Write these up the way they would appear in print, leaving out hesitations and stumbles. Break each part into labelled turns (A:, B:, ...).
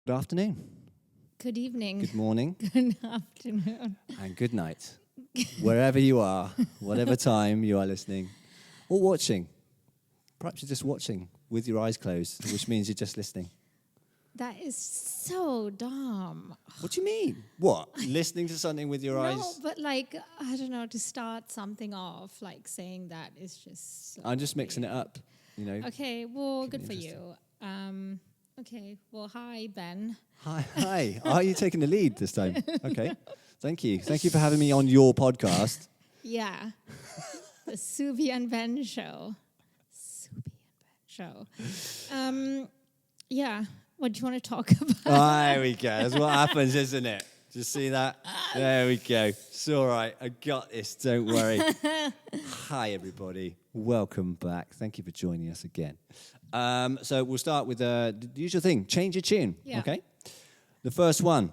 A: Good afternoon.
B: Good evening.
A: Good morning.
B: Good afternoon.
A: And good night. Wherever you are, whatever time you are listening or watching. Perhaps you're just watching with your eyes closed, which means you're just listening.
B: That is so dumb.
A: What do you mean? What? Listening to something with your eyes?
B: No, but I don't know, to start something off, saying that is just so
A: I'm just mixing it up,
B: Okay, well, good for you. Okay, well, hi, Ben.
A: Hi. Are you taking the lead this time? Okay. Thank you. Thank you for having me on your podcast.
B: Yeah. The Subi and Ben show. Subi and Ben show. Yeah. What do you want to talk about?
A: There we go. That's what happens, isn't it? Do you see that? There we go. It's all right. I got this. Don't worry. Hi, everybody. Welcome back. Thank you for joining us again. So we'll start with the usual thing. Change your tune.
B: Yeah.
A: Okay? The first one.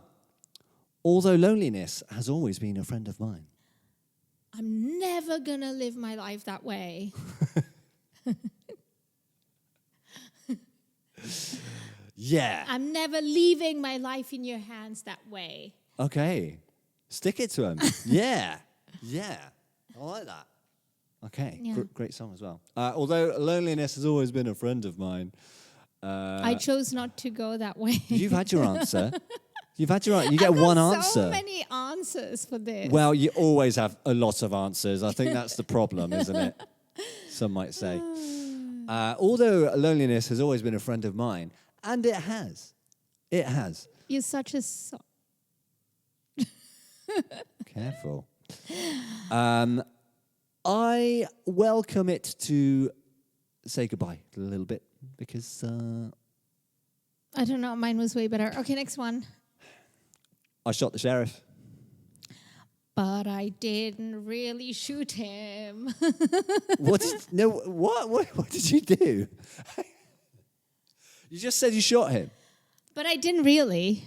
A: Although loneliness has always been a friend of mine.
B: I'm never going to live my life that way.
A: Yeah.
B: I'm never leaving my life in your hands that way.
A: Okay. Stick it to him. Yeah. I like that. Okay.
B: Yeah.
A: Great song as well. Although loneliness has always been a friend of mine.
B: I chose not to go that way.
A: You've had your answer. You get one answer.
B: So many answers for this.
A: Well, you always have a lot of answers. I think that's the problem, isn't it? Some might say. Although loneliness has always been a friend of mine, and it has. It has.
B: You're such a...
A: Careful. I welcome it to say goodbye a little bit because...
B: I don't know. Mine was way better. Okay, next one.
A: I shot the sheriff.
B: But I didn't really shoot him.
A: What did you do? You just said you shot him.
B: But I didn't really.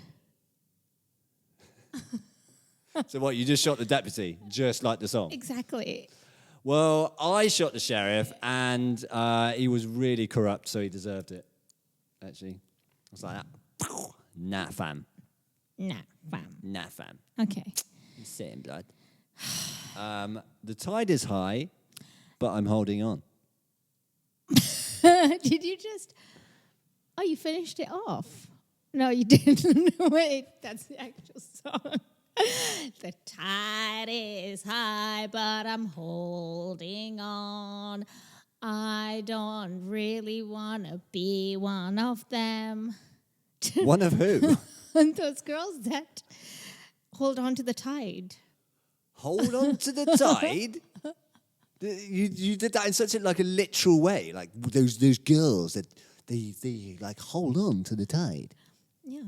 A: So what, you just shot the deputy, just like the song?
B: Exactly.
A: Well, I shot the sheriff, and he was really corrupt, so he deserved it, actually. I was like, nah, fam. Nah, fam.
B: Okay.
A: Sitting blood. The tide is high, but I'm holding on.
B: Did you just... Oh, you finished it off. No, you didn't. Wait, that's the actual song. The tide is high, but I'm holding on. I don't really want to be one of them.
A: One of who?
B: Those girls that hold on to the tide.
A: Hold on to the tide? You did that in such a literal way, like those girls that they hold on to the tide.
B: Yeah.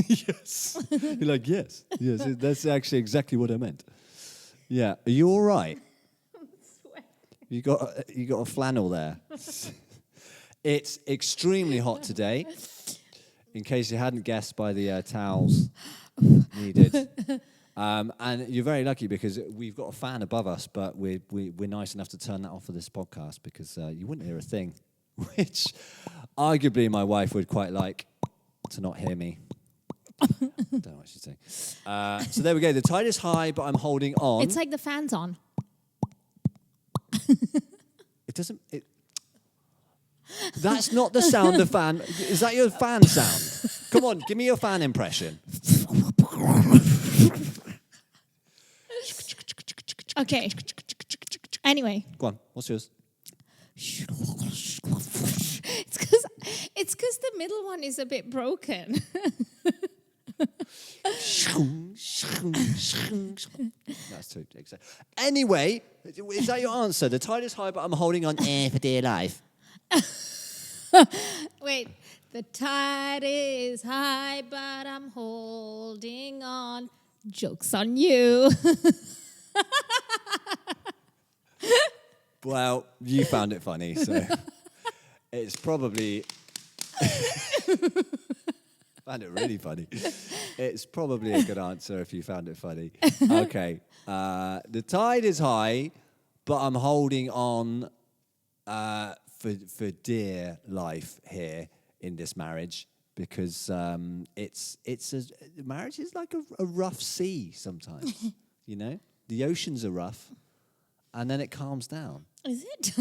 A: Yes. You're like, yes, that's actually exactly what I meant. Yeah. Are you all right?
B: I'm sweating.
A: You got a flannel there. It's extremely hot today. In case you hadn't guessed by the towels needed. And you're very lucky because we've got a fan above us, but we're nice enough to turn that off for this podcast because you wouldn't hear a thing, which arguably my wife would quite like to not hear me. Don't know what she's saying. So there we go. The tide is high, but I'm holding on.
B: It's like the fan's on.
A: It doesn't... That's not the sound of fan. Is that your fan sound? Come on, give me your fan impression.
B: Okay. Anyway.
A: Go on, what's yours?
B: It's because the middle one is a bit broken.
A: That's too exciting. Anyway, is that your answer? The tide is high, but I'm holding on for dear life.
B: Wait, the tide is high, but I'm holding on. Joke's on you.
A: Well, you found it funny, so it's probably... found it really funny. It's probably a good answer if you found it funny. Okay. The tide is high, but I'm holding on for dear life here in this marriage. because marriage is like a rough sea sometimes. You know, the oceans are rough, and then it calms down.
B: Is it?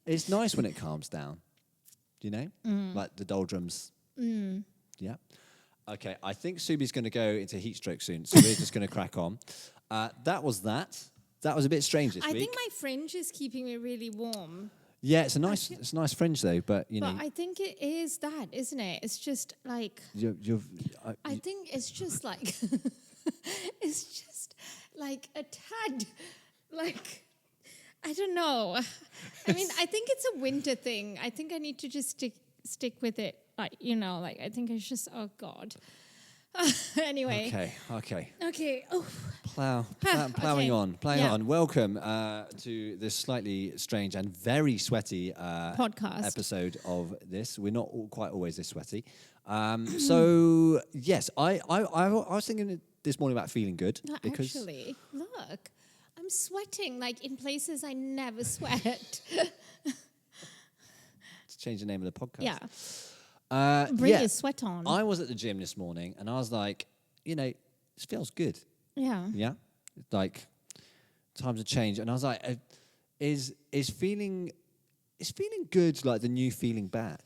A: It's nice when it calms down. You know, like the doldrums. Yeah. Okay, I think Subi's going to go into heat stroke soon, so we're just going to crack on. That was that. That was a bit strange this week.
B: I think my fringe is keeping me really warm.
A: Yeah, it's a nice fringe though, but you know.
B: But I think it is that, isn't it? It's just like. I think it's just like. It's just like a tad, like. I don't know. I mean, I think it's a winter thing. I think I need to just stick with it. Like, you know, like I think it's just, oh God. Anyway.
A: Okay.
B: Oh.
A: Plowing on. Welcome to this slightly strange and very sweaty
B: podcast
A: episode of this. We're not quite always this sweaty. So yes, I was thinking this morning about feeling good.
B: No,
A: because
B: actually, look, I'm sweating like in places I never sweat.
A: Let's change the name of the podcast.
B: Yeah. Bring your sweat on.
A: I was at the gym this morning and I was like, you know, this feels good.
B: Yeah.
A: Yeah. Like times have changed. And I was like, is feeling good like the new feeling bad?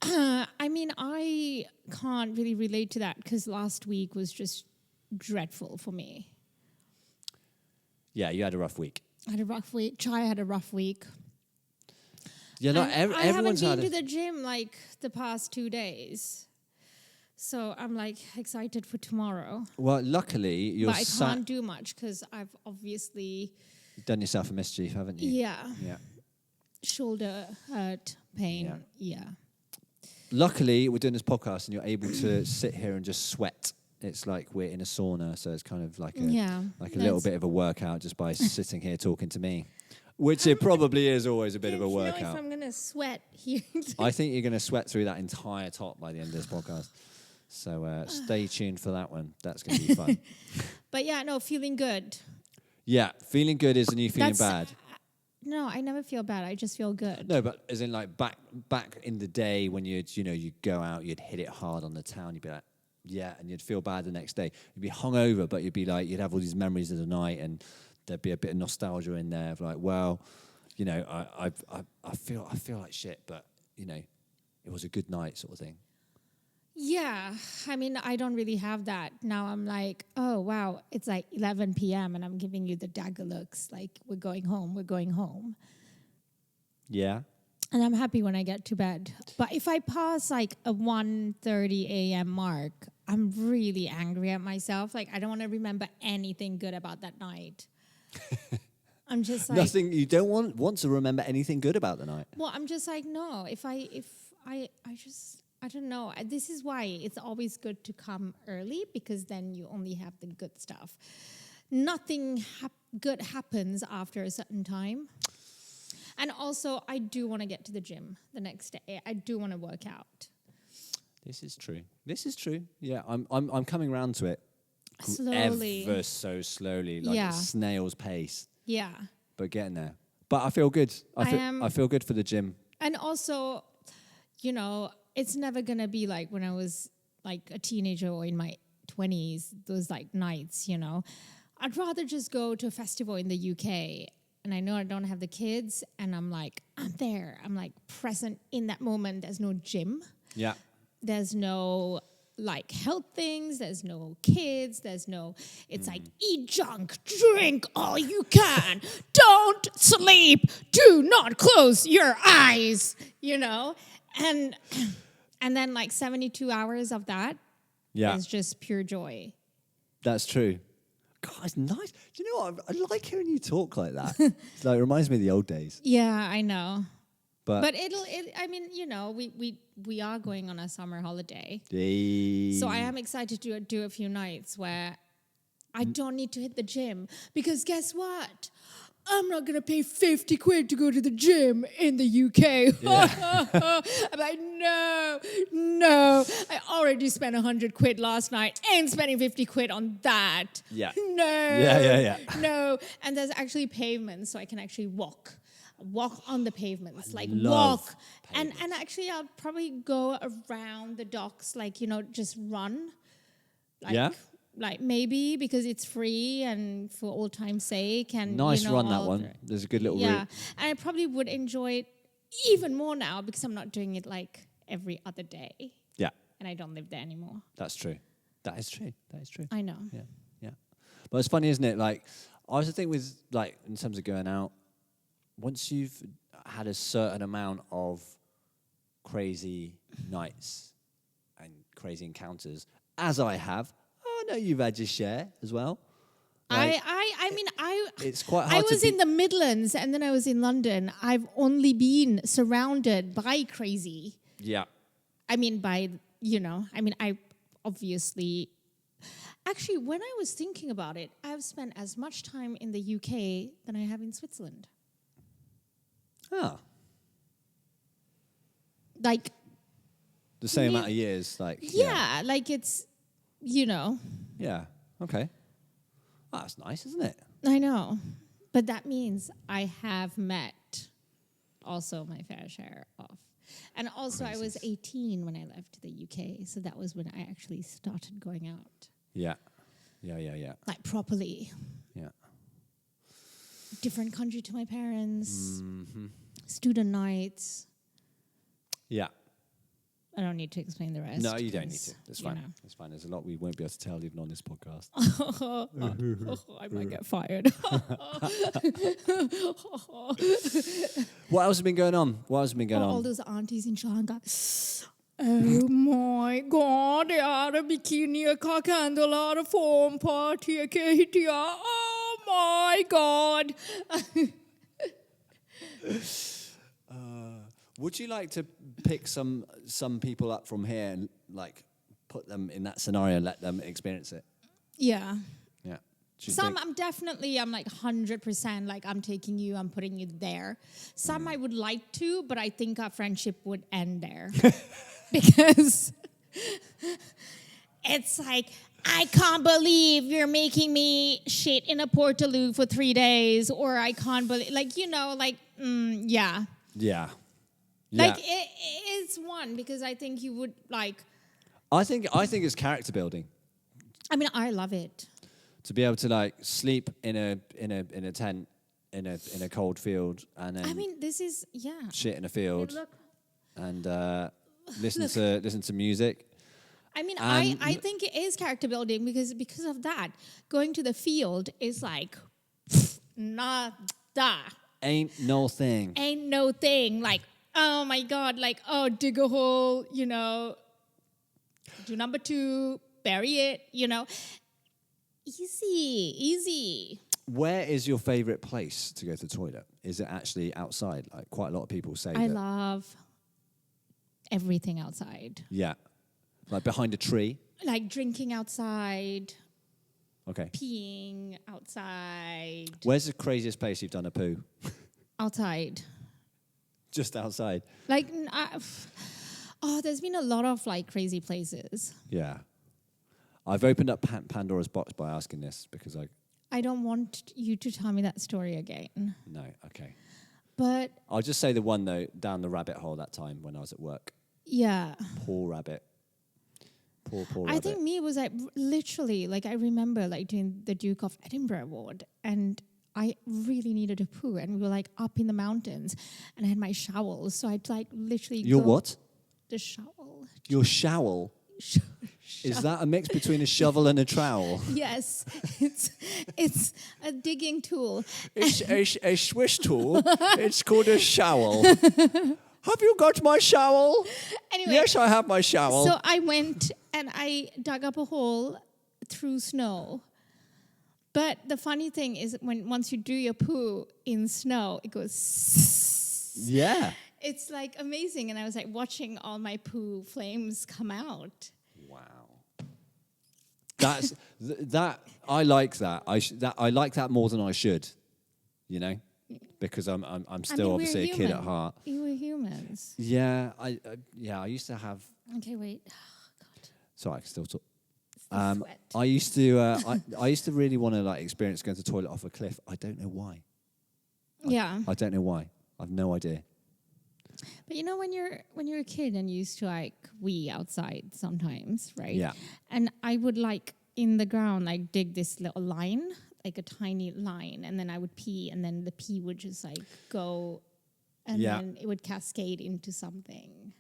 B: I mean, I can't really relate to that because last week was just dreadful for me.
A: Yeah, you had a rough week.
B: I had a rough week. Chai had a rough week.
A: Yeah, no, everyone's
B: I haven't been to the gym like the past 2 days. So I'm like excited for tomorrow.
A: Well, luckily you're
B: But I can't do much because I've obviously
A: done yourself a mischief, haven't you?
B: Yeah.
A: Yeah.
B: Shoulder hurt, pain. Yeah.
A: Luckily, we're doing this podcast and you're able to sit here and just sweat. It's like we're in a sauna, so it's kind of like a little bit of a workout just by sitting here talking to me. Which it probably is always a bit of a workout.
B: Know if I'm going to sweat here.
A: I think you're going to sweat through that entire top by the end of this podcast. So stay tuned for that one. That's going to be fun.
B: But yeah, no, feeling good.
A: Yeah, feeling good is the new feeling bad.
B: No, I never feel bad. I just feel good.
A: No, but as in like back in the day when you'd go out, you'd hit it hard on the town. You'd be like, yeah, and you'd feel bad the next day. You'd be hungover, but you'd be like, you'd have all these memories of the night and there'd be a bit of nostalgia in there of like, well, you know, I feel like shit, but you know, it was a good night sort of thing.
B: Yeah, I mean, I don't really have that. Now I'm like, oh, wow, it's like 11 p.m. and I'm giving you the dagger looks like we're going home.
A: Yeah.
B: And I'm happy when I get to bed. But if I pass like a 1:30 a.m. mark, I'm really angry at myself. Like, I don't want to remember anything good about that night. I'm just like...
A: Nothing, you don't want to remember anything good about the night?
B: Well, I'm just like, no, I don't know. This is why it's always good to come early because then you only have the good stuff. Nothing good happens after a certain time. And also, I do want to get to the gym the next day. I do want to work out.
A: This is true. Yeah, I'm coming around to it.
B: Slowly.
A: Ever so slowly, like a snail's pace.
B: Yeah.
A: But getting there. But I feel good. I feel good for the gym.
B: And also, you know, it's never going to be like when I was like a teenager or in my 20s, those like nights, you know. I'd rather just go to a festival in the UK and I know I don't have the kids and I'm like, I'm there. I'm like present in that moment. There's no gym.
A: Yeah.
B: There's no like health things. There's no kids. It's like eat junk, drink all you can. Don't sleep. Do not close your eyes, you know. And then like 72 hours of that is just pure joy.
A: That's true. God, it's nice. Do you know what? I like hearing you talk like that. It reminds me of the old days.
B: Yeah, I know.
A: But
B: I mean, you know, we are going on a summer holiday.
A: Yay.
B: So I am excited to do a few nights where I don't need to hit the gym. Because guess what? I'm not going to pay 50 quid to go to the gym in the UK. Yeah. I'm like, no. I already spent 100 quid last night. Ain't spending 50 quid on that.
A: Yeah.
B: No.
A: Yeah.
B: No. And there's actually pavement, so I can actually walk. walk on the pavements, like
A: love
B: walk. And actually, I'll probably go around the docks, like, just run. Like, Like maybe because it's free and for old time's sake. And
A: nice run, that one. There's a good little route.
B: And I probably would enjoy it even more now because I'm not doing it like every other day.
A: Yeah.
B: And I don't live there anymore.
A: That's true. That is true.
B: I know.
A: Yeah. But it's funny, isn't it? Like, I also think with, like, in terms of going out, once you've had a certain amount of crazy nights and crazy encounters, as I have, I know you've had your share as well. Like, it's quite hard.
B: I was in the Midlands and then I was in London. I've only been surrounded by crazy.
A: Yeah.
B: I obviously. Actually, when I was thinking about it, I've spent as much time in the UK than I have in Switzerland.
A: Oh.
B: Like.
A: The same amount of years, like.
B: Yeah, like it's,
A: Yeah, okay. Oh, that's nice, isn't it?
B: I know. But that means I have met also my fair share of. And also I was 18 when I left the UK. So that was when I actually started going out.
A: Yeah.
B: Like properly.
A: Yeah.
B: Different country to my parents.
A: Mm-hmm.
B: Student nights.
A: Yeah.
B: I don't need to explain the rest.
A: No, you don't need to. That's fine. That's fine. There's a lot we won't be able to tell even on this podcast.
B: I might get fired.
A: What else has been going on?
B: All those aunties in Sri Lanka. Oh my God, they are a bikini, a cock handle, a foam party, a KTR. Oh my God.
A: Would you like to pick some people up from here and like put them in that scenario and let them experience it?
B: Yeah.
A: Yeah.
B: Some I'm like 100% like I'm taking you, I'm putting you there. Some I would like to, but I think our friendship would end there. Because it's like, I can't believe you're making me shit in a portaloo for 3 days, or I can't believe, yeah.
A: Yeah.
B: Like it's one because I think you would like.
A: I think it's character building.
B: I mean, I love it.
A: To be able to like sleep in a tent in a cold field and then.
B: I mean, this is
A: shit in a field.
B: Look.
A: And listen to music.
B: I mean, I think it is character building because of that. Going to the field is like nada.
A: Ain't no thing.
B: Like, oh my God, like, dig a hole, do number 2, bury it, Easy.
A: Where is your favorite place to go to the toilet? Is it actually outside? Like quite a lot of people say
B: I love everything outside.
A: Yeah. Like behind a tree?
B: Like drinking outside.
A: Okay.
B: Peeing outside.
A: Where's the craziest place you've done a poo?
B: Outside.
A: Just outside?
B: Like, there's been a lot of like crazy places.
A: Yeah. I've opened up Pandora's box by asking this because
B: I don't want you to tell me that story again.
A: No, okay.
B: But
A: I'll just say the one though, down the rabbit hole that time when I was at work.
B: Yeah.
A: Poor rabbit. Poor rabbit.
B: I think me was like literally like I remember like doing the Duke of Edinburgh Award and I really needed a poo and we were like up in the mountains and I had my shovel so I'd like literally
A: Your what?
B: The shovel.
A: Your shovel? Is that a mix between a shovel and a trowel?
B: Yes, it's a digging tool.
A: It's a Swiss tool. It's called a shovel. Have you got my shovel?
B: Anyway,
A: yes, I have my shovel.
B: So I went and I dug up a hole through snow. But the funny thing is once you do your poo in snow, it goes...
A: Yeah.
B: It's like amazing. And I was like watching all my poo flames come out.
A: Wow. That's that. I like that. I like that more than I should. Because I'm still obviously a kid at heart.
B: You were humans.
A: Yeah. I used to have.
B: Okay, wait. Oh, God.
A: Sorry, I can still talk.
B: Sweat.
A: I used to. I used to really want to like experience going to the toilet off a cliff. I don't know why.
B: Yeah.
A: I don't know why. I've no idea.
B: But you know, when you're a kid and you used to like wee outside sometimes, right?
A: Yeah.
B: And I would like in the ground like dig this little line, like a tiny line, and then I would pee, and then the pee would just like go, and then it would cascade into something.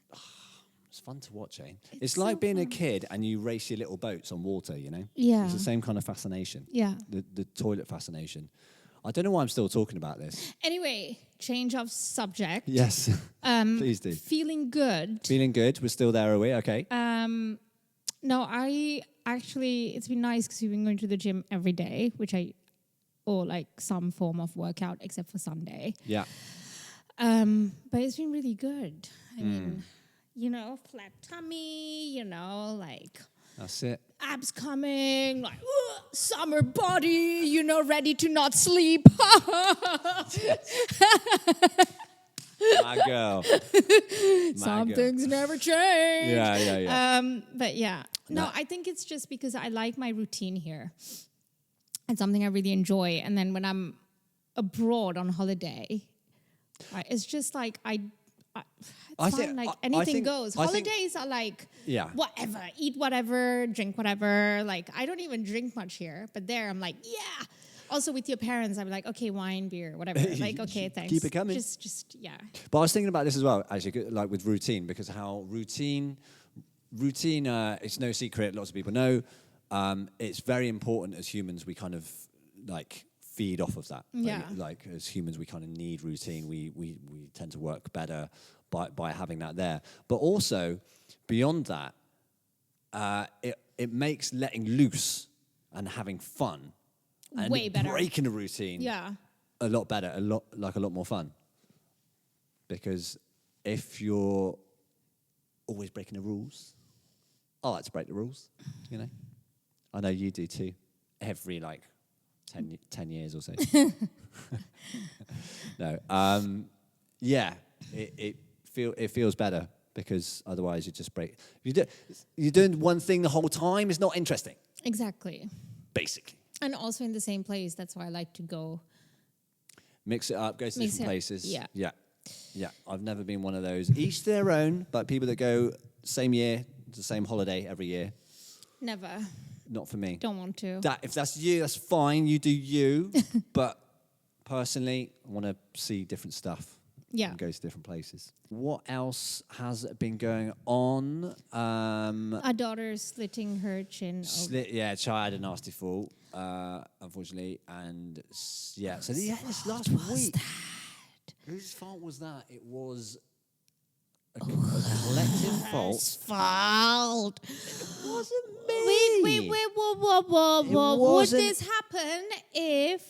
A: It's fun to watch, eh? It's like
B: so
A: being a
B: fun.
A: kid and you race your little boats on water, you know?
B: Yeah.
A: It's the same kind of fascination.
B: Yeah.
A: The toilet fascination. I don't know why I'm still talking about this.
B: Anyway, change of subject.
A: Yes. Please do.
B: Feeling good.
A: Feeling good. We're still there, are we? Okay.
B: No, I actually, it's been nice because we've been going to the gym every day, or like some form of workout except for Sunday.
A: Yeah.
B: But it's been really good. I mean, you know, flat tummy, you know, like
A: That's it.
B: abs coming, like summer body, you know, ready to not sleep.
A: My girl.
B: Some things never change.
A: Yeah.
B: But yeah, no, I think it's just because I like my routine here. It's something I really enjoy. And then when I'm abroad on holiday, it's just like it's fun, like anything goes. Holidays are like whatever, eat whatever, drink whatever. Like I don't even drink much here, but there I'm like, yeah. Also with your parents, I'm like, okay, wine, beer, whatever. Like, okay, thanks.
A: Keep it coming.
B: Just yeah.
A: But I was thinking about this as well, actually, like with routine, because how routine, it's no secret, lots of people know. It's very important as humans, we kind of like feed off of that.
B: Yeah.
A: Like as humans, we kind of need routine. We tend to work better by having that there. But also, beyond that, it makes letting loose and having fun and
B: way better.
A: Breaking a routine a lot better, a lot more fun. Because if you're always breaking the rules, I like to break the rules, you know. I know you do too. Every 10 years or so. No. It feels better because otherwise you just break. You're doing one thing the whole time. It's not interesting.
B: Exactly.
A: Basically.
B: And also in the same place. That's why I like to go.
A: Mix it up. Go to different places.
B: Yeah.
A: Yeah. I've never been one of those. Each their own. But people that go same year, the same holiday every year.
B: Never.
A: Not for me.
B: Don't want to.
A: If that's you, that's fine. You do you. But personally, I want to see different stuff.
B: Yeah.
A: And go to different places. What else has been going on?
B: Our daughter's slitting her chin.
A: Child had a nasty fall, unfortunately. And so this last week. Whose fault was that? It was a collective fault.
B: Fault.
A: It wasn't me.
B: Wait, whoa. Would this happen if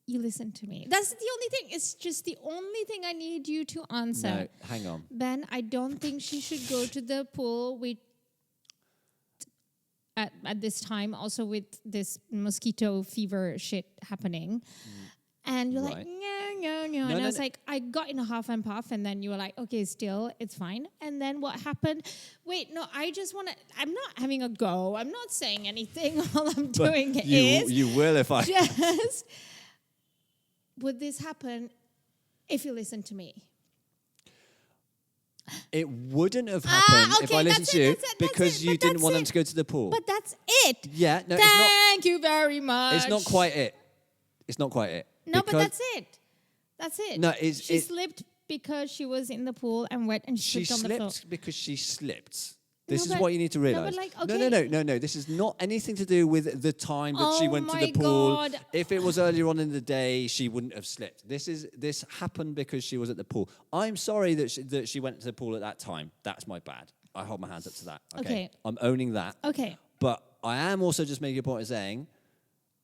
B: you listen to me? That's the only thing. It's just the only thing I need you to answer.
A: No, hang on.
B: Ben, I don't think she should go to the pool at this time, also with this mosquito fever shit happening. And you're like, no. And I was like, I got in a huff and puff. And then you were like, okay, still, it's fine. And then what happened? Wait, no, I just want to, I'm not having a go. I'm not saying anything. All I'm doing is.
A: You will if I.
B: Just, would this happen if you listen to me?
A: It wouldn't have happened if I listened to you because you didn't want them to go to the pool.
B: But that's it.
A: Yeah, no,
B: Thank you very much.
A: It's not quite it.
B: No, but that's it. That's it.
A: No,
B: she slipped because she was in the pool and wet and she slipped on the floor.
A: She slipped because she slipped. This is what you need to realize.
B: No,
A: No. This is not anything to do with the time that she went to the pool.
B: God.
A: If it was earlier on in the day, she wouldn't have slipped. This happened because she was at the pool. I'm sorry that she went to the pool at that time. That's my bad. I hold my hands up to that. Okay. I'm owning that.
B: Okay.
A: But I am also just making a point of saying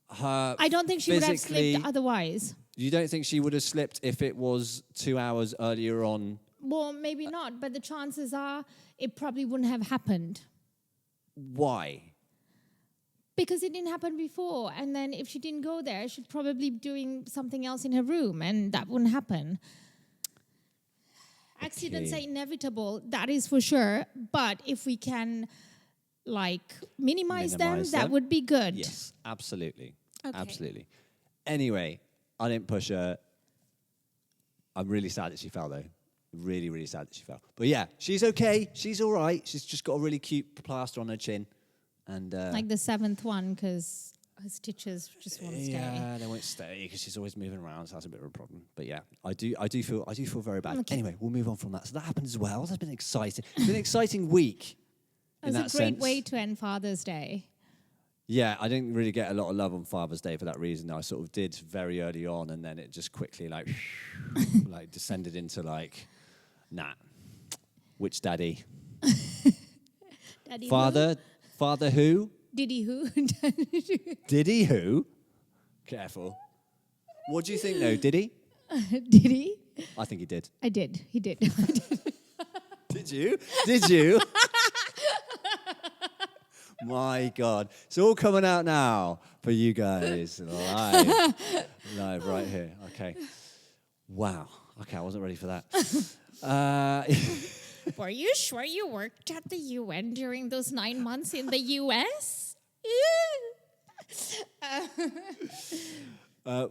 B: I don't think she would have slipped otherwise.
A: You don't think she would have slipped if it was 2 hours earlier on?
B: Well, maybe not, but the chances are it probably wouldn't have happened.
A: Why?
B: Because it didn't happen before. And then if she didn't go there, she'd probably be doing something else in her room, and that wouldn't happen. Okay. Accidents are inevitable, that is for sure. But if we can, minimize them, that would be good.
A: Yes, absolutely.
B: Okay.
A: Absolutely. Anyway, I didn't push her. I'm really sad that she fell, though. Really, really sad that she fell. But yeah, she's okay. She's all right. She's just got a really cute plaster on her chin. And
B: like the 7th one, because her stitches just won't stay.
A: Yeah, they won't stay because she's always moving around, so that's a bit of a problem. But yeah, I do feel very bad. Okay. Anyway, we'll move on from that. So that happened as well. That's been exciting. It's been an exciting week.
B: It was a great way to end Father's Day.
A: Yeah, I didn't really get a lot of love on Father's Day for that reason. I sort of did very early on, and then it just quickly like descended into nah. Which daddy?
B: Daddy
A: Father?
B: who?
A: Father who?
B: Diddy who?
A: Diddy who? Careful. What do you think, though? Did he?
B: Did he?
A: I think he did.
B: I did. He did.
A: Did you? Did you? My God. It's all coming out now for you guys. Live right here. Okay. Wow. Okay, I wasn't ready for that.
B: Were you sure you worked at the UN during those 9 months in the US?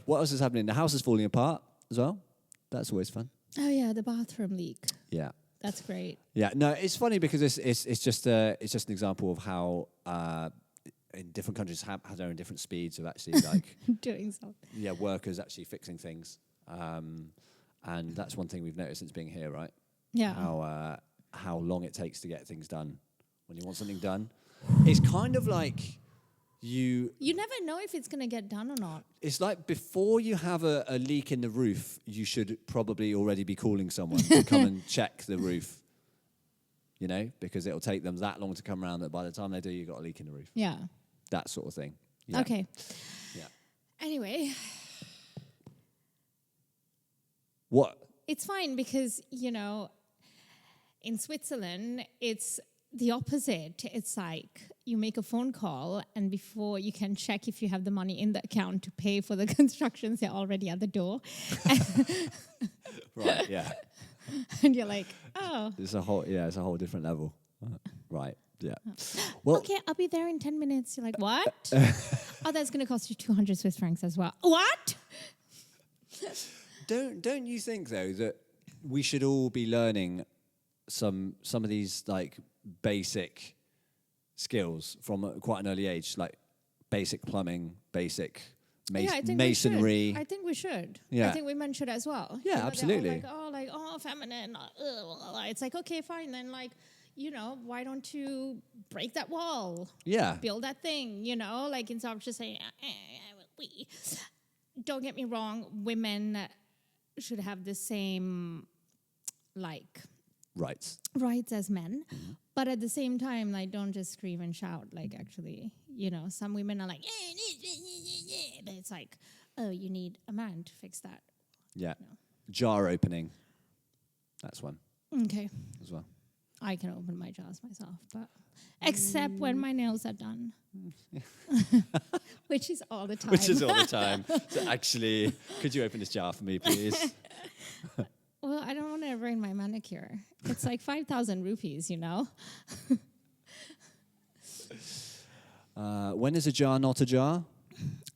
A: What else is happening? The house is falling apart as well. That's always fun.
B: Oh yeah, the bathroom leak.
A: Yeah.
B: That's great.
A: Yeah. No, it's funny because it's just an example of how in different countries have their own different speeds of actually
B: doing something.
A: Yeah, workers actually fixing things, and that's one thing we've noticed since being here, right?
B: Yeah.
A: How long it takes to get things done when you want something done. It's kind of like you
B: never know if it's going to get done or not.
A: It's like before you have a leak in the roof, you should probably already be calling someone to come and check the roof. You know, because it'll take them that long to come around that by the time they do, you've got a leak in the roof.
B: Yeah.
A: That sort of thing. Yeah.
B: Okay.
A: Yeah.
B: Anyway.
A: What?
B: It's fine because, in Switzerland, it's the opposite. It's like you make a phone call and before you can check if you have the money in the account to pay for the constructions, they're already at the door.
A: Right, yeah.
B: And you're like, oh.
A: It's a whole different level. Right, yeah. Well,
B: okay, I'll be there in 10 minutes. You're like, what? Oh, that's going to cost you 200 Swiss francs as well. What?
A: Don't you think, though, that we should all be learning some of these, basic skills from quite an early age, like basic plumbing, basic masonry?
B: I think we should.
A: Yeah.
B: I think women should as well.
A: Yeah, absolutely.
B: They're all oh, feminine. It's like, okay, fine. Then, why don't you break that wall?
A: Yeah.
B: Build that thing, instead of just saying, we. Don't get me wrong, women should have the same,
A: rights
B: as men. Mm-hmm. But at the same time, don't just scream and shout. Actually, some women are like, but it's like, oh, you need a man to fix that.
A: Yeah. Jar opening. That's one.
B: Okay.
A: As well.
B: I can open my jars myself, but except when my nails are done. Which is all the time.
A: Which is all the time. So actually, could you open this jar for me, please?
B: Well, I don't want to ruin my manicure. It's like 5,000 rupees,
A: When is a jar not a jar?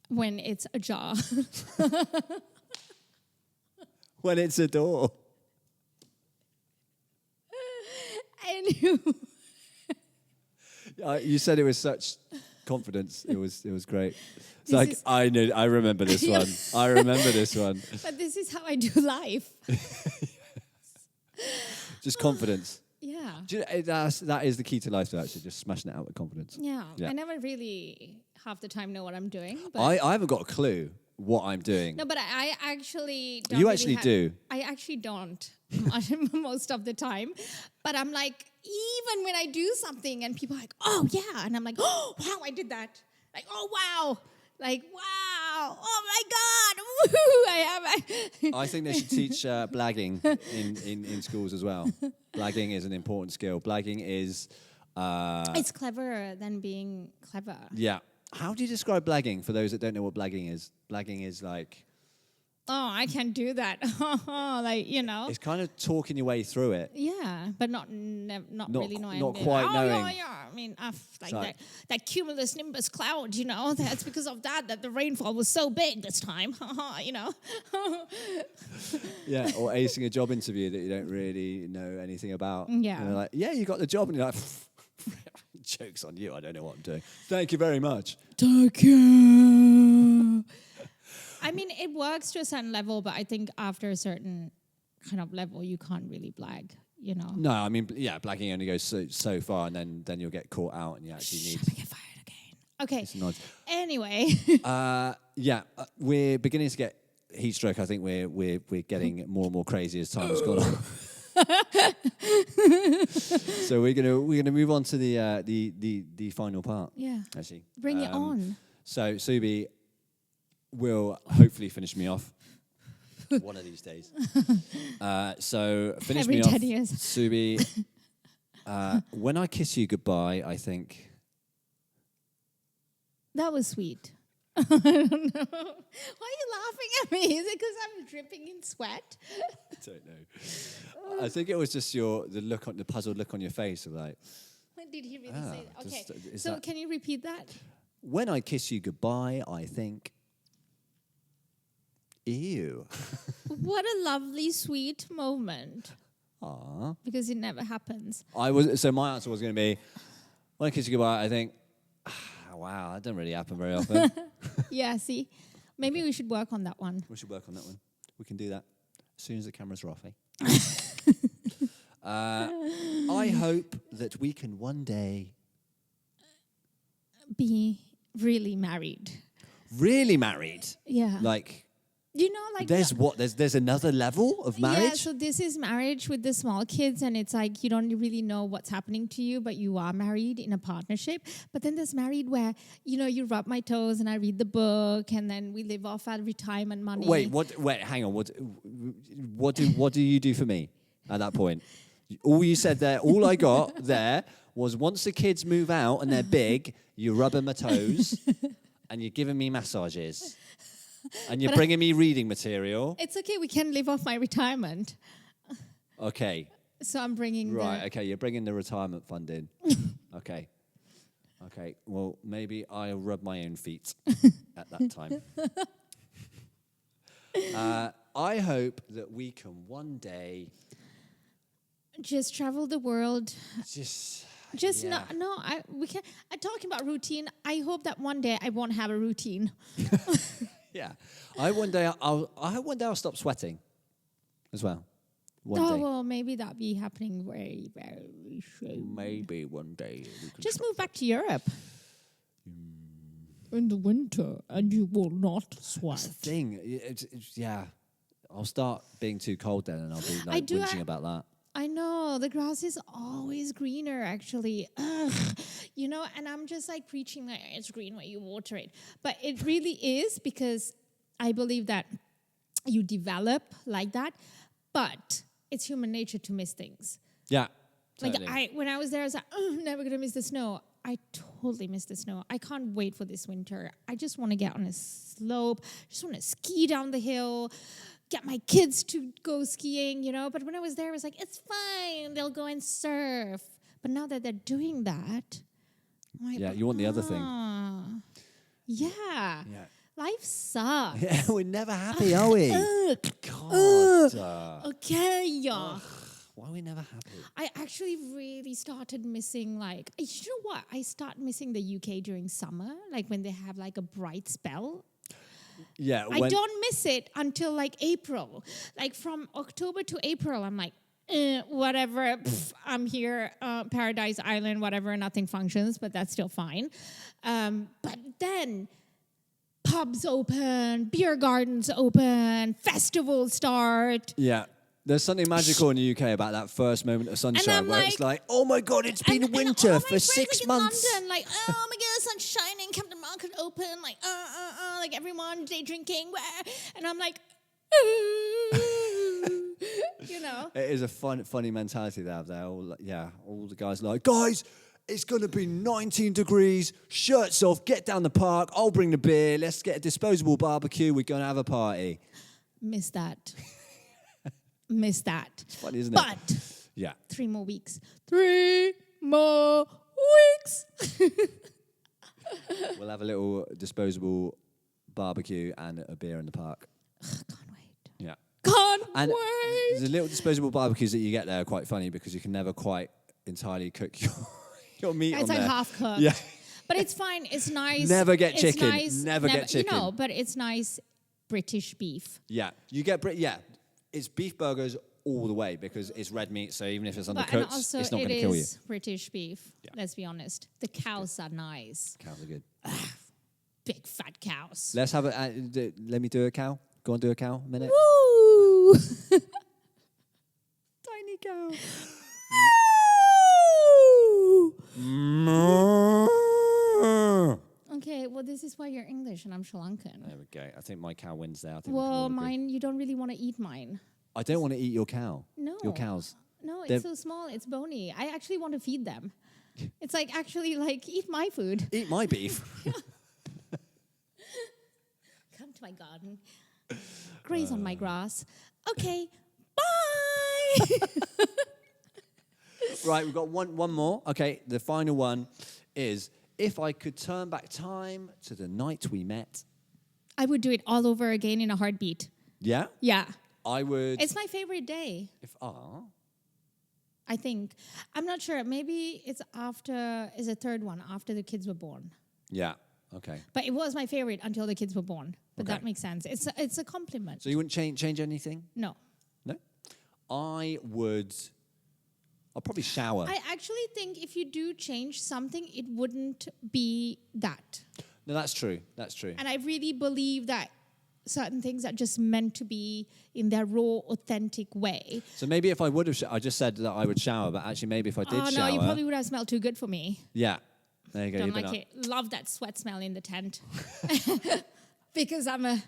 B: When it's a jar.
A: When it's a door. You said it with such confidence. It was great. It's I remember this one. I remember this one.
B: But this is how I do life.
A: Just confidence.
B: Yeah.
A: That is the key to life, though, actually, just smashing it out with confidence.
B: Yeah. I never really half the time know what I'm doing. But
A: I haven't got a clue what I'm doing.
B: No, but I actually don't.
A: You actually do.
B: I actually don't most of the time. But I'm like, even when I do something and people are like, oh, yeah. And I'm like, oh, wow, I did that. Like, oh, wow. Like, wow. Oh, my God. Woo-hoo,
A: I think they should teach blagging in schools as well. Blagging is an important skill. Blagging is...
B: it's cleverer than being clever.
A: Yeah. How do you describe blagging for those that don't know what blagging is? Blagging is like...
B: I can't do that. Like, you know.
A: It's kind of talking your way through it.
B: Yeah, but not really knowing.
A: Not quite knowing.
B: Yeah. I mean, like
A: Sorry.
B: that cumulus nimbus cloud, you know, that's because of that the rainfall was so big this time, you know.
A: Yeah, or acing a job interview that you don't really know anything about.
B: Yeah.
A: And they're like, yeah, you got the job. And you're like, joke's on you. I don't know what I'm doing. Thank you very much.
B: Thank you. I mean, it works to a certain level, but I think after a certain kind of level, you can't really blag, you know.
A: No, I mean, yeah, blagging only goes so far, and then you'll get caught out, and you actually need.
B: I get fired again. Okay.
A: It's not.
B: Anyway.
A: We're beginning to get heat stroke. I think we're getting more and more crazy as time has gone on. So we're gonna move on to the final part.
B: Yeah.
A: Actually,
B: Bring it on.
A: So Subi will hopefully finish me off one of these days. So finish
B: Every
A: me
B: 10
A: off,
B: years.
A: Subi. When I kiss you goodbye, I think
B: That was sweet. I don't know. Why are you laughing at me? Is it because I'm dripping in sweat?
A: I don't know. I think it was just the puzzled look on your face of like.
B: When did he really say that? Okay.
A: So
B: Can you repeat that?
A: When I kiss you goodbye, I think. Ew.
B: What a lovely, sweet moment.
A: Aww.
B: Because it never happens.
A: So my answer was going to be, when I kiss you goodbye, I think, wow, that doesn't really happen very often.
B: Yeah, see? Maybe we should work on that one.
A: We should work on that one. We can do that as soon as the cameras are off, eh? I hope that we can one day...
B: Be really married.
A: Really married?
B: Yeah.
A: Like...
B: You know, like
A: there's another level of marriage?
B: Yeah, so this is marriage with the small kids, and it's like you don't really know what's happening to you, but you are married in a partnership. But then there's married where, you know, you rub my toes and I read the book, and then we live off our retirement money.
A: Wait, hang on. What do you do for me at that point? All you said there, all I got there was once the kids move out and they're big, you're rubbing my toes and you're giving me massages. And you're bringing me reading material.
B: It's okay, we can live off my retirement.
A: Okay.
B: So I'm bringing
A: okay, you're bringing the retirement fund in. Okay. Well, maybe I'll rub my own feet at that time. I hope that we can one day...
B: Just travel the world.
A: Yeah.
B: We can. I'm talking about routine. I hope that one day I won't have a routine.
A: Yeah, one day I'll stop sweating, as well. One day.
B: Well, maybe that'll be happening very, very soon.
A: Maybe one day.
B: Just move back to Europe in the winter, and you will not sweat.
A: That's the thing. Yeah, I'll start being too cold then, and I'll be like whinging about that.
B: I know, the grass is always greener, actually. Ugh. You know, and I'm just like preaching that it's green when you water it. But it really is, because I believe that you develop like that, but it's human nature to miss things.
A: Yeah. Totally.
B: Like when I was there, I was like, never gonna miss the snow. I totally miss the snow. I can't wait for this winter. I just want to get on a slope, just want to ski down the hill, get my kids to go skiing, you know. But when I was there, I was like, it's fine. They'll go and surf. But now that they're doing that, I'm like,
A: yeah, you want the other thing.
B: Yeah. Life sucks.
A: Yeah, we're never happy, are we?
B: God.
A: Okay. Why are we never happy?
B: I actually really started missing, like, you know what? I start missing the UK during summer, like when they have like a bright spell.
A: Yeah.
B: I don't miss it until like April. Like from October to April, I'm like, whatever, I'm here, Paradise Island, whatever, nothing functions, but that's still fine. But then pubs open, beer gardens open, festivals start.
A: Yeah. There's something magical in the UK about that first moment of sunshine where it's like, oh my God, it's been winter for 6 months.
B: In London, like, oh my God, sun's shining, Captain Market open, like, like everyone day drinking, and I'm like, you know.
A: It is a funny mentality they have there. All the guys are like, guys, it's going to be 19 degrees, shirts off, get down the park, I'll bring the beer, let's get a disposable barbecue, we're going to have a party.
B: Miss that. Miss that.
A: It's funny, isn't it?
B: But
A: Yeah.
B: 3 more weeks. 3 more weeks.
A: We'll have a little disposable barbecue and a beer in the park.
B: Can't wait.
A: Yeah.
B: Can't
A: And
B: wait.
A: the little disposable barbecues that you get there are quite funny because you can never quite entirely cook your meat on
B: It's like
A: there.
B: half cooked.
A: Yeah.
B: But it's fine. It's nice.
A: Never get
B: It's
A: chicken.
B: Nice.
A: Never get chicken.
B: You know, but it's nice British beef.
A: Yeah. You get it's beef burgers all the way because it's red meat, so even if it's
B: And
A: undercooked,
B: also
A: it's not
B: it
A: going to kill you.
B: is British beef.
A: Yeah.
B: Let's be honest. The cows are nice.
A: Cows are good.
B: Big fat cows.
A: Let's have let me do a cow. Go on, do a cow a minute.
B: Woo!
A: Tiny cow.
B: Okay, well, this is why you're English and I'm Sri Lankan.
A: There we go. I think my cow wins there. I think we can all
B: Well,
A: agree.
B: mine, you don't really want to eat mine.
A: I don't want to eat your cow.
B: No.
A: Your cows.
B: No,
A: They're-
B: it's so small, it's bony. I actually want to feed them. It's like, actually, like, eat my food.
A: Eat my beef.
B: Come to my garden. Graze on my grass. Okay, bye!
A: Right, we've got one more. Okay, the final one is, if I could turn back time to the night we met.
B: I would do it all over again in a heartbeat.
A: Yeah?
B: Yeah.
A: I would.
B: It's my favorite day, I think. I'm not sure. Maybe it's a third one, after the kids were born.
A: Yeah, okay.
B: But it was my favorite until the kids were born. But
A: Okay.
B: that makes sense. It's a compliment.
A: So you wouldn't change anything?
B: No.
A: No? I'll probably shower.
B: I actually think if you do change something, it wouldn't be that.
A: No, that's true. That's true.
B: And I really believe that certain things are just meant to be in their raw, authentic way.
A: So maybe if I would have, I just said that I would shower, but actually maybe if I did shower.
B: No, you probably would have smelled too good for me.
A: Yeah. There you go.
B: Don't
A: you've been
B: like
A: up.
B: it. Love that sweat smell in the tent. Because I'm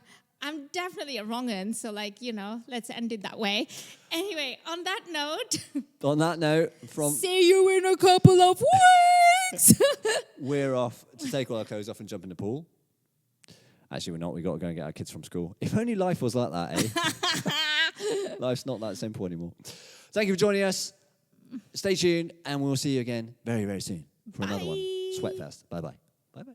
B: definitely a wrong un, so let's end it that way. Anyway, on that note,
A: On that note,
B: see you in a couple of weeks.
A: we're off to take all our clothes off and jump in the pool. Actually, we're not. We've got to go and get our kids from school. If only life was like that, eh? Life's not that simple anymore. Thank you for joining us. Stay tuned, and we'll see you again very, very soon for another one.
B: Bye.
A: Sweatfest. Bye-bye. Bye-bye.